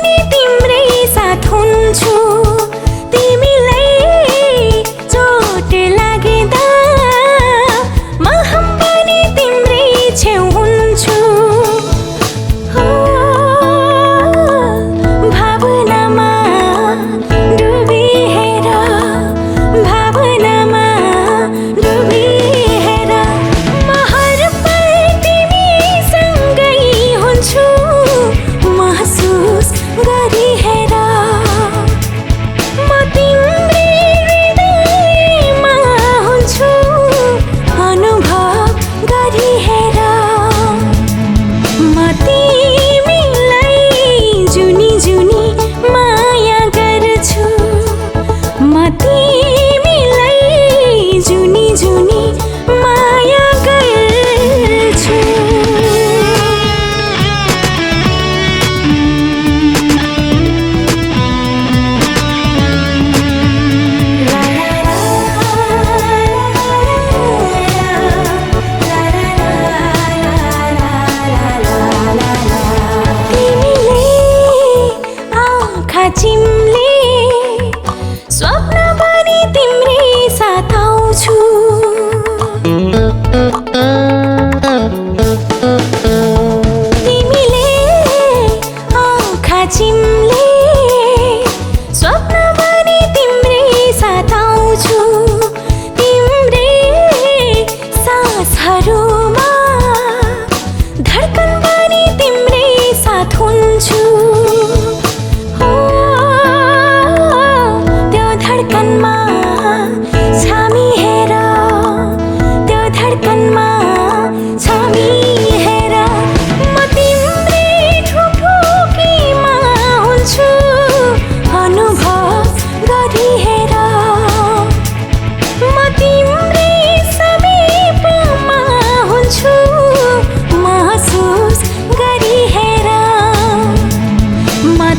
पनि तिम्रै साथ हुन्छु तिमीलाई चोट लाग्दा म पनि तिम्रै छेउ हुन्छु भावनामा डुबी हेर भावनामा डुबी हेर म हर पल तिमीसँगै हुन्छु महसुस गरी हेर म तिम्रै हृदयमा हुन्छु अनुभव गरी हेर म तिमीलाई जुनी जुनी माया गर्छु म तिमीलाई जुनी जुनी माया गर्छु चिम्ले स्वप्न पनि तिम्रै साथ आउँछु तिमीले आँखा चिम्ले स्वप्न पनि तिम्रै साथ आउँछु तिम्रै सासहरूमा धड्कन पनि तिम्रै साथ हुन्छु धड्कनमा छामी हेर त्यो धड्कनमा छामी हेर म तिम्रै ठुकठुकीमा हुन्छु अनुभव गरी हेर म तिम्रै समीपमा हुन्छु महसुस गरी हेर म